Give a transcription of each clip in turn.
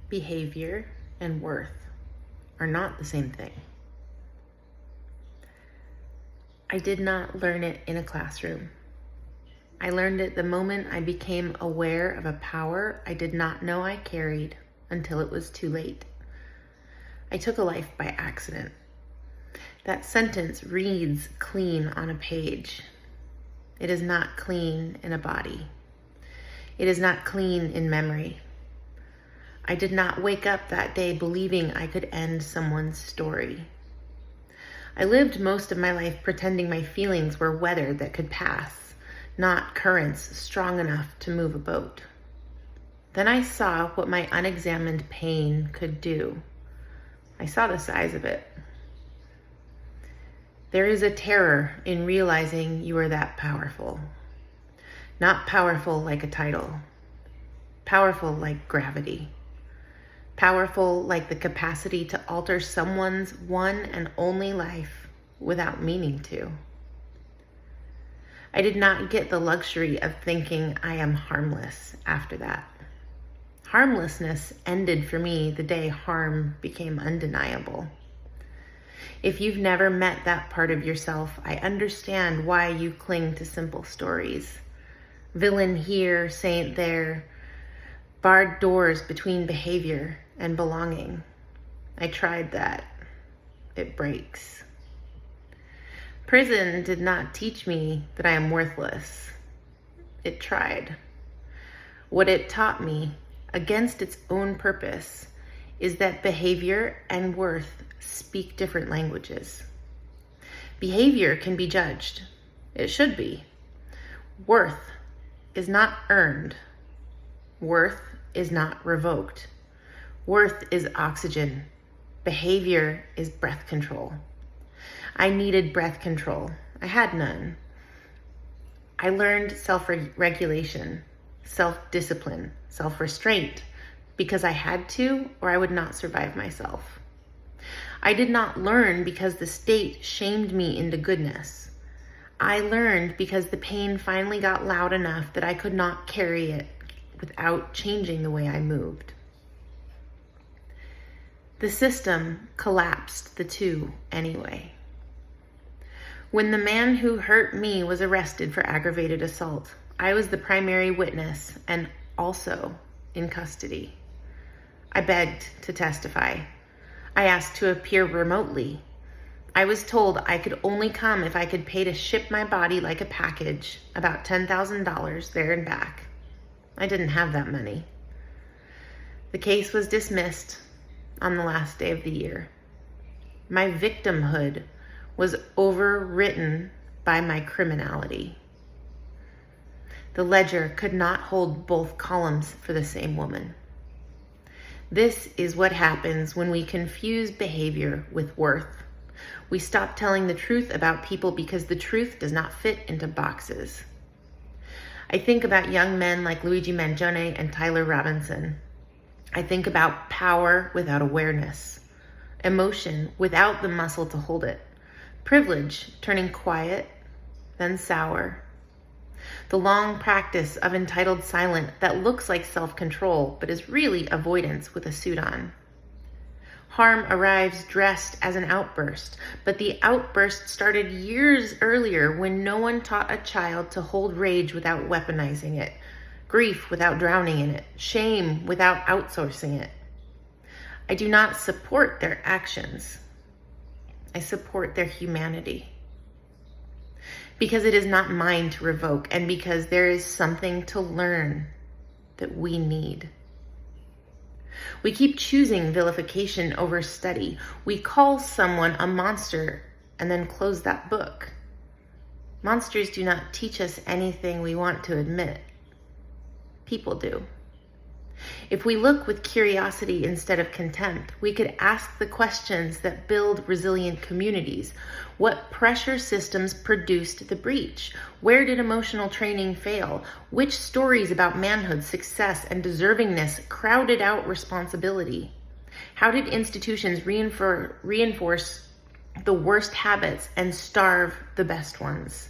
behavior, and worth are not the same thing. I did not learn it in a classroom. I learned it the moment I became aware of a power I did not know I carried until it was too late. I took a life by accident. That sentence reads clean on a page. It is not clean in a body. It is not clean in memory. I did not wake up that day believing I could end someone's story. I lived most of my life pretending my feelings were weather that could pass, not currents strong enough to move a boat. Then I saw what my unexamined pain could do. I saw the size of it. There is a terror in realizing you are that powerful. Not powerful like a title. Powerful like gravity. Powerful like the capacity to alter someone's one and only life without meaning to. I did not get the luxury of thinking I am harmless after that. Harmlessness ended for me the day harm became undeniable. If you've never met that part of yourself, I understand why you cling to simple stories. Villain here, saint there, barred doors between behavior and belonging. I tried that. It breaks. Prison did not teach me that I am worthless. It tried. What it taught me, against its own purpose, is that behavior and worth speak different languages. Behavior can be judged. It should be. Worth is not earned. Worth is not revoked. Worth is oxygen. Behavior is breath control. I needed breath control. I had none. I learned self-regulation, self-discipline, self-restraint because I had to, or I would not survive myself. I did not learn because the state shamed me into goodness. I learned because the pain finally got loud enough that I could not carry it without changing the way I moved. The system collapsed the two anyway. When the man who hurt me was arrested for aggravated assault, I was the primary witness and also in custody. I begged to testify. I asked to appear remotely. I was told I could only come if I could pay to ship my body like a package, about $10,000 there and back. I didn't have that money. The case was dismissed on the last day of the year. My victimhood was overwritten by my criminality. The ledger could not hold both columns for the same woman. This is what happens when we confuse behavior with worth. We stop telling the truth about people because the truth does not fit into boxes. I think about young men like Luigi Mangione and Tyler Robinson. I think about power without awareness, emotion without the muscle to hold it, privilege turning quiet, then sour. The long practice of entitled silence that looks like self-control but is really avoidance with a suit on. Harm arrives dressed as an outburst, but the outburst started years earlier when no one taught a child to hold rage without weaponizing it, grief without drowning in it, shame without outsourcing it. I do not support their actions. I support their humanity. Because it is not mine to revoke, and because there is something to learn that we need. We keep choosing vilification over study. We call someone a monster and then close that book. Monsters do not teach us anything we want to admit. People do. If we look with curiosity instead of contempt, we could ask the questions that build resilient communities. What pressure systems produced the breach? Where did emotional training fail? Which stories about manhood, success, and deservingness crowded out responsibility? How did institutions reinforce the worst habits and starve the best ones?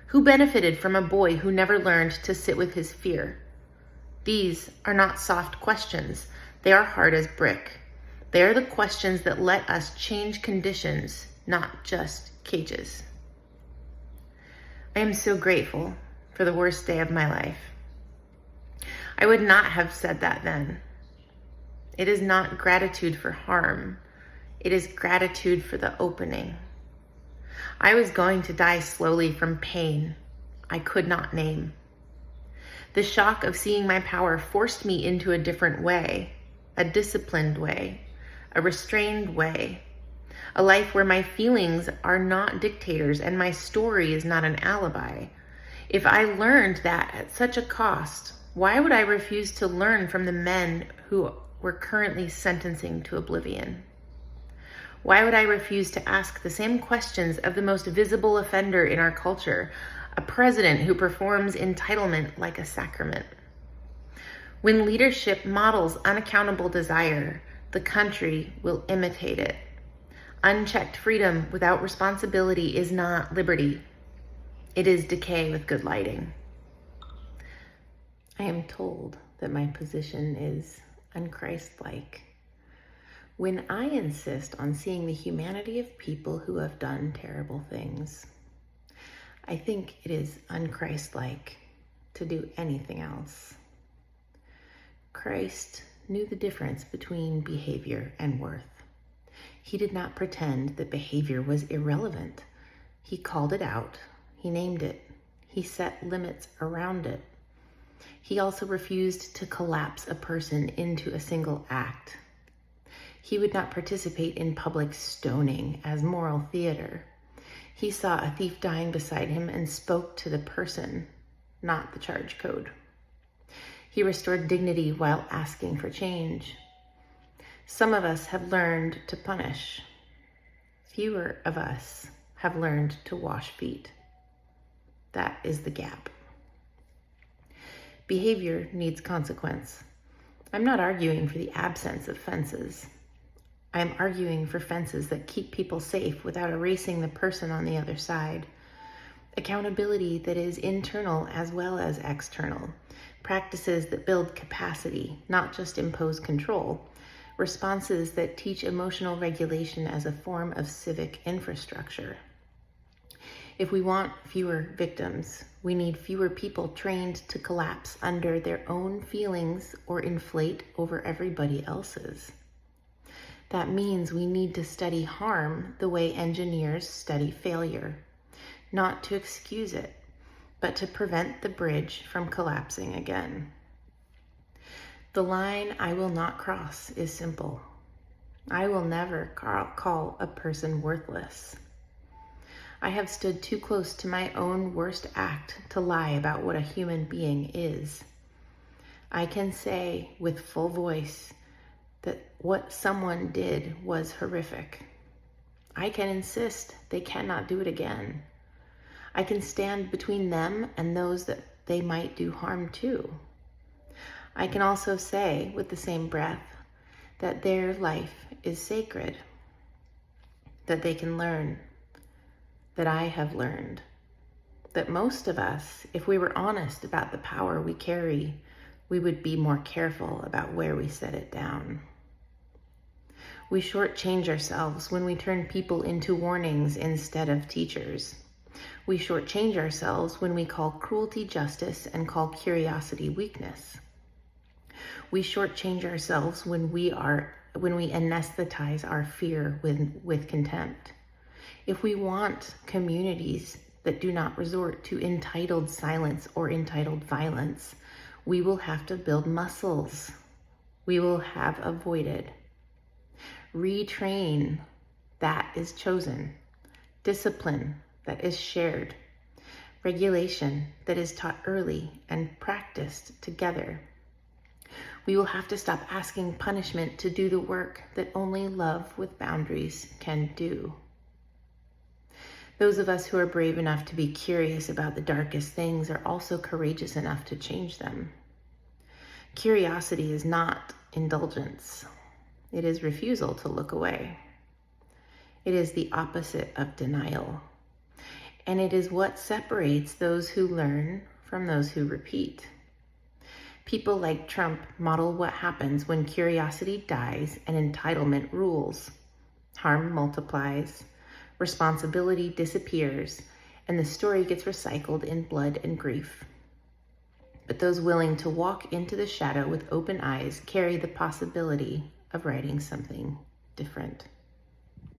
Who benefited from a boy who never learned to sit with his fear? These are not soft questions. They are hard as brick. They are the questions that let us change conditions, not just cages. I am so grateful for the worst day of my life. I would not have said that then. It is not gratitude for harm. It is gratitude for the opening. I was going to die slowly from pain I could not name. The shock of seeing my power forced me into a different way, a disciplined way, a restrained way, a life where my feelings are not dictators and my story is not an alibi. If I learned that at such a cost, why would I refuse to learn from the men who were currently sentencing to oblivion? Why would I refuse to ask the same questions of the most visible offender in our culture, a president who performs entitlement like a sacrament? When leadership models unaccountable desire, the country will imitate it. Unchecked freedom without responsibility is not liberty. It is decay with good lighting. I am told that my position is unchristlike when I insist on seeing the humanity of people who have done terrible things. I think it is unchristlike to do anything else. Christ knew the difference between behavior and worth. He did not pretend that behavior was irrelevant. He called it out. He named it. He set limits around it. He also refused to collapse a person into a single act. He would not participate in public stoning as moral theater. He saw a thief dying beside him and spoke to the person, not the charge code. He restored dignity while asking for change. Some of us have learned to punish. Fewer of us have learned to wash feet. That is the gap. Behavior needs consequence. I'm not arguing for the absence of fences. I am arguing for fences that keep people safe without erasing the person on the other side. Accountability that is internal as well as external. Practices that build capacity, not just impose control. Responses that teach emotional regulation as a form of civic infrastructure. If we want fewer victims, we need fewer people trained to collapse under their own feelings or inflate over everybody else's. That means we need to study harm the way engineers study failure, not to excuse it, but to prevent the bridge from collapsing again. The line I will not cross is simple. I will never call a person worthless. I have stood too close to my own worst act to lie about what a human being is. I can say with full voice that what someone did was horrific. I can insist they cannot do it again. I can stand between them and those that they might do harm to. I can also say with the same breath that their life is sacred, that they can learn, that I have learned, that most of us, if we were honest about the power we carry, we would be more careful about where we set it down. We shortchange ourselves when we turn people into warnings instead of teachers. We shortchange ourselves when we call cruelty justice and call curiosity weakness. We shortchange ourselves when we anesthetize our fear with contempt. If we want communities that do not resort to entitled silence or entitled violence, we will have to build muscles we will have avoided. Retrain that is chosen. Discipline that is shared. Regulation that is taught early and practiced together. We will have to stop asking punishment to do the work that only love with boundaries can do. Those of us who are brave enough to be curious about the darkest things are also courageous enough to change them. Curiosity is not indulgence. It is refusal to look away. It is the opposite of denial. And it is what separates those who learn from those who repeat. People like Trump model what happens when curiosity dies and entitlement rules. Harm multiplies, responsibility disappears, and the story gets recycled in blood and grief. But those willing to walk into the shadow with open eyes carry the possibility of writing something different.